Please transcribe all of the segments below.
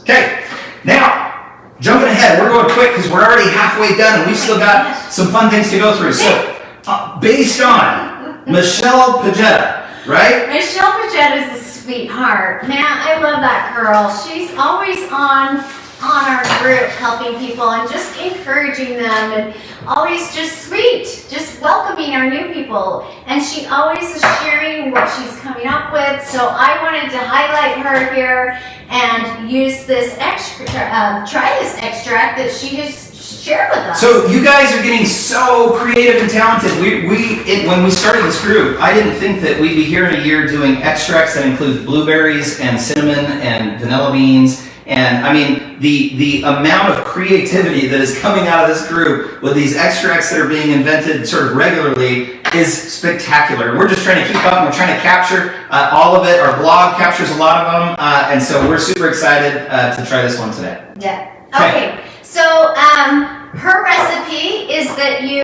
Okay, now, jumping ahead, we're going quick because we're already halfway done and we've still got some fun things to go through. So, based on Michelle Pagetta, right? Michelle Pagetta is a sweetheart. Man, I love that girl. She's always on our group helping people and just encouraging them and always just sweet, just welcoming our new people. And she always is sharing what she's coming up with. So I wanted to highlight her here and use this try this extract that she has shared with us. So you guys are getting so creative and talented. When we started this group, I didn't think that we'd be here in a year doing extracts that include blueberries and cinnamon and vanilla beans. And I mean, the amount of creativity that is coming out of this group with these extracts that are being invented sort of regularly is spectacular. We're just trying to keep up and we're trying to capture all of it. Our blog captures a lot of them. And so we're super excited to try this one today. Yeah. Okay. So her recipe is that you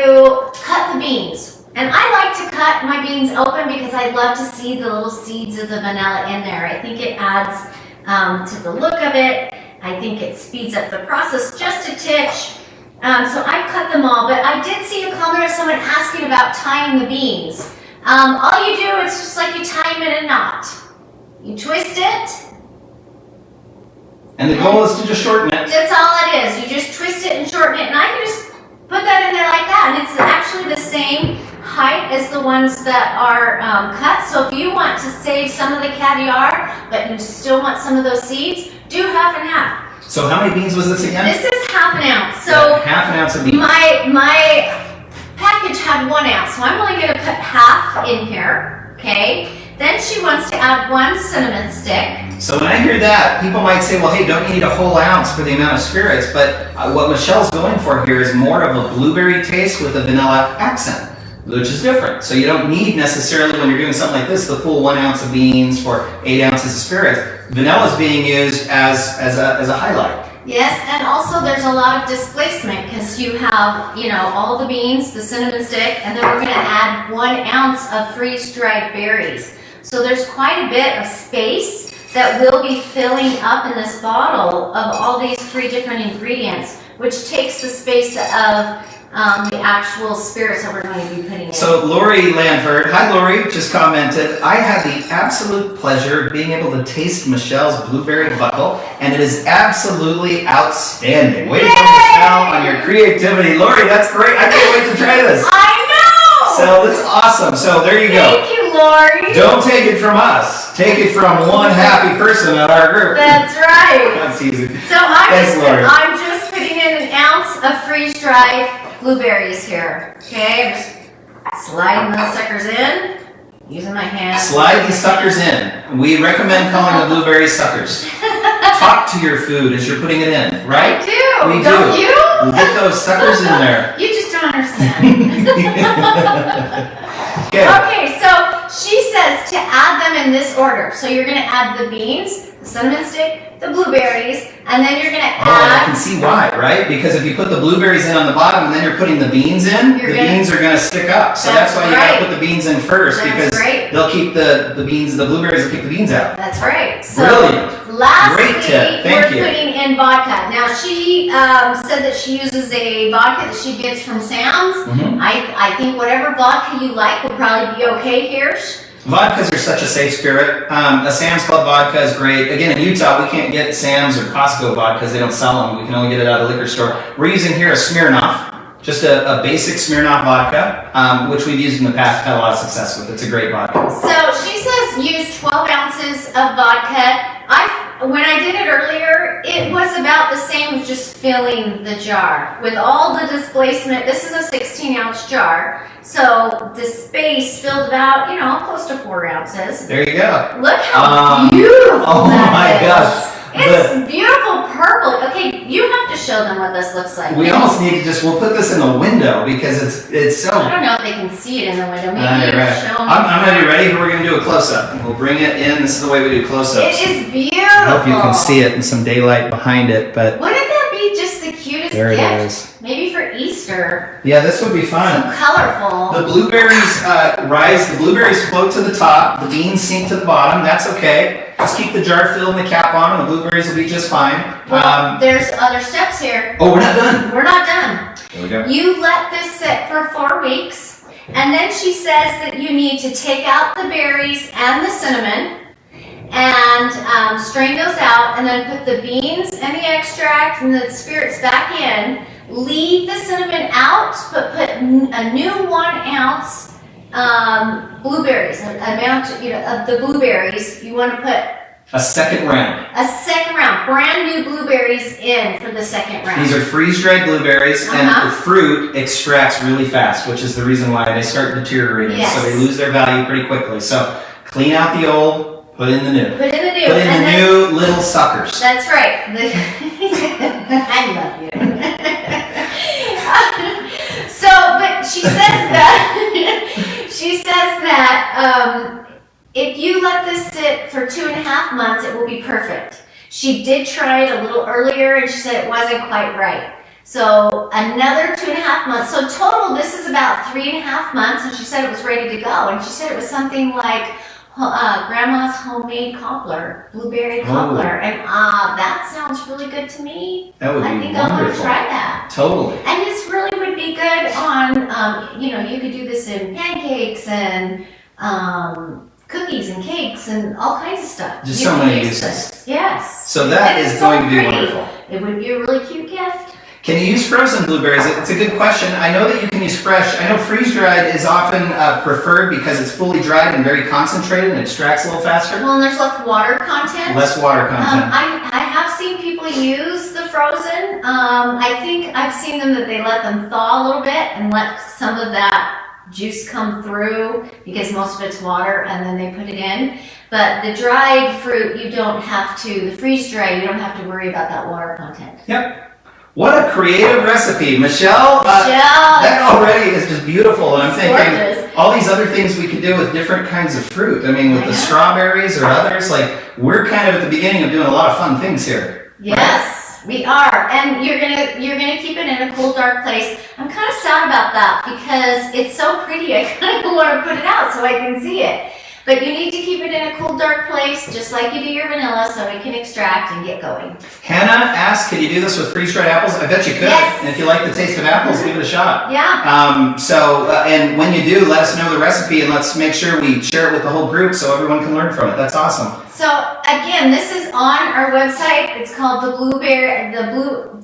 cut the beans. And I like to cut my beans open because I love to see the little seeds of the vanilla in there. I think it adds to the look of it. I think it speeds up the process just a titch. So I cut them all, but I did see a comment of someone asking about tying the beans. All you do, it's just like you tie them in a knot. You twist it. And the goal is to just shorten it. That's all it is. You just twist it and shorten it, and I can just put that in there like that, and it's actually the same height as the ones that are cut. So if you want to save some of the caviar, but you still want some of those seeds, do half and half. So how many beans was this again? This is half an ounce. So half an ounce of beans. My package had 1 ounce, so I'm only going to put half in here, okay? Then she wants to add 1 cinnamon stick. So when I hear that, people might say, well, hey, don't you need a whole ounce for the amount of spirits? But what Michelle's going for here is more of a blueberry taste with a vanilla accent, which is different. So you don't need necessarily, when you're doing something like this, the full 1 ounce of beans for 8 ounces of spirits. Vanilla is being used as a highlight. Yes, and also there's a lot of displacement because you have, all the beans, the cinnamon stick, and then we're going to add 1 ounce of freeze-dried berries. So there's quite a bit of space that we'll be filling up in this bottle of all these 3 different ingredients, which takes the space of the actual spirits that we're going to be putting in. So Lori Lanford, hi Lori, just commented, I had the absolute pleasure of being able to taste Michelle's blueberry buckle, and it is absolutely outstanding. Way to go, Michelle, on your creativity. Lori, that's great. I can't wait to try this. I know! So that's awesome. So there you go. Thank you, Lori. Don't take it from us. Take it from one happy person at our group. That's right. That's easy. So I'm just putting in 1 ounce of freeze-dried blueberries here. Okay, I'm just sliding those suckers in, using my hands. Slide these suckers in. We recommend calling the blueberries suckers. Talk to your food as you're putting it in, right? I do. We Don't do. you? We get those suckers in there. You just don't understand. Okay, so she says to add them in this order. So you're going to add the beans, the cinnamon stick, the blueberries, and then you're going to add... Oh, I can see why, right? Because if you put the blueberries in on the bottom and then you're putting the beans in, beans are going to stick up. So that's why you got to put the beans in first, because they'll keep the blueberries will keep the beans out. That's right. So brilliant. Lastly, great tip. Thank you. We're putting in vodka. Now she said that she uses a vodka that she gets from Sam's. Mm-hmm. I think whatever vodka you like will probably be okay here. Vodkas are such a safe spirit. A Sam's Club vodka is great. Again, in Utah, we can't get Sam's or Costco vodkas. They don't sell them. We can only get it out of the liquor store. We're using here a Smirnoff, just a basic Smirnoff vodka, which we've used in the past, had a lot of success with. It's a great vodka. So she says use 12 ounces of vodka. When I did it earlier, it was about the same as just filling the jar. With all the displacement, this is a 16-ounce jar, so the space filled about, close to 4 ounces. There you go. Look how beautiful that is. Gosh. It's beautiful purple. Okay, you have to show them what this looks like. We almost need to we'll put this in the window because it's so... I don't know if they can see it in the window. Maybe show them. I'm going to be ready. We're going to do a close-up. We'll bring it in. This is the way we do close-ups. It is beautiful. I hope you can see it in some daylight behind it, but... Wouldn't that be just the cutest there gift? It is. Maybe for Easter. Yeah, this would be fun. So colorful. The blueberries rise. The blueberries float to the top. The beans sink to the bottom. That's okay. Just keep the jar filled and the cap on, and the blueberries will be just fine. Well, there's other steps here. Oh, we're not done. We're not done. There we go. You let this sit for 4 weeks, and then she says that you need to take out the berries and the cinnamon and strain those out, and then put the beans and the extract and the spirits back in. Leave the cinnamon out, but put a new 1 ounce blueberries, amount of the blueberries. You want to put a second round. A second round, brand new blueberries in for the second round. These are freeze-dried blueberries, and the fruit extracts really fast, which is the reason why they start deteriorating. Yes. So they lose their value pretty quickly. So clean out the old, put in the new. Put in the new. Put in the new little suckers. That's right. I love you. So, but she says that if you let this sit for 2.5 months, it will be perfect. She did try it a little earlier, and she said it wasn't quite right. So another 2.5 months. So total, this is about 3.5 months, and she said it was ready to go. And she said it was something like Grandma's homemade cobbler, blueberry cobbler, and that sounds really good to me. That would be I think wonderful. I want to try that. Totally. And this really would be good on, you could do this in pancakes and cookies and cakes and all kinds of stuff. Just so many uses. Yes. So that is going to be wonderful. It would be a really cute gift. Can you use frozen blueberries? It's a good question. I know that you can use fresh. I know freeze-dried is often preferred because it's fully dried and very concentrated and extracts a little faster. Well, and there's less water content. Less water content. I have seen people use the frozen. I think I've seen them that they let them thaw a little bit and let some of that juice come through because most of it's water, and then they put it in. But the dried fruit, you don't have to, the freeze-dried, you don't have to worry about that water content. Yep. What a creative recipe. Michelle, that already is just beautiful. And I'm thinking all these other things we could do with different kinds of fruit. I mean, with the strawberries or others, like we're kind of at the beginning of doing a lot of fun things here. Yes, right? We are. And you're gonna keep it in a cool, dark place. I'm kind of sad about that because it's so pretty. I kind of want to put it out so I can see it. But you need to keep it in a cool, dark place, just like you do your vanilla, so it can extract and get going. Hannah asked, can you do this with freeze-dried apples? I bet you could. Yes. And if you like the taste of apples, give it a shot. Yeah. And when you do, let us know the recipe, and let's make sure we share it with the whole group so everyone can learn from it. That's awesome. So again, this is on our website. It's called the Blueberry Buckle.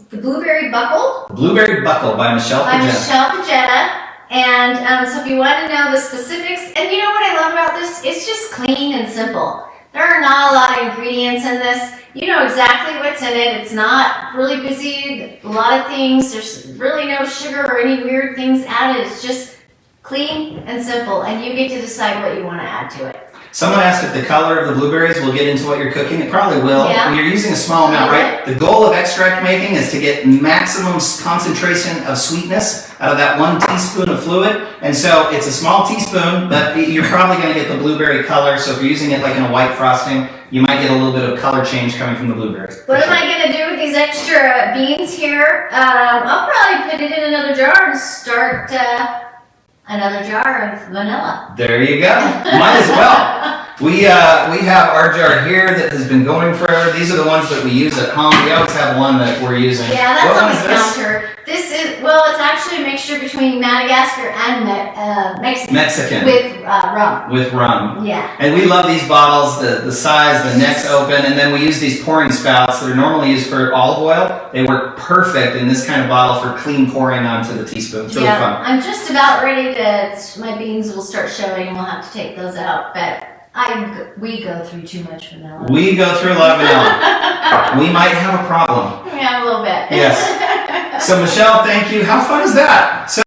Blueberry Buckle by Michelle Pagetta. Michelle Pagetta. And so if you want to know the specifics, and you know what I love about this? It's just clean and simple. There are not a lot of ingredients in this. You know exactly what's in it. It's not really busy, a lot of things. There's really no sugar or any weird things added. It's just clean and simple, and you get to decide what you want to add to it. Someone asked if the color of the blueberries will get into what you're cooking. It probably will. Yeah. When you're using a small amount, right? The goal of extract making is to get maximum concentration of sweetness out of that 1 teaspoon of fluid. And so it's a small teaspoon, but you're probably going to get the blueberry color. So if you're using it like in a white frosting, you might get a little bit of color change coming from the blueberry. What am I going to do with these extra beans here? I'll probably put it in another jar and start another jar of vanilla. There you go. Might as well. We have our jar here that has been going forever. These are the ones that we use at home. We always have one that we're using. Yeah, that's what on one the is this? counter. This is, well, it's actually a mixture between Madagascar and Mexican. With rum. With rum. Yeah. And we love these bottles, the size, the neck's open, and then we use these pouring spouts that are normally used for olive oil. They work perfect in this kind of bottle for clean pouring onto the teaspoon. It's really fun. I'm just about ready to, my beans will start showing and we'll have to take those out, but we go through too much vanilla. We go through a lot of vanilla. We might have a problem. Yeah, a little bit. Yes. So Michelle, thank you. How fun is that? So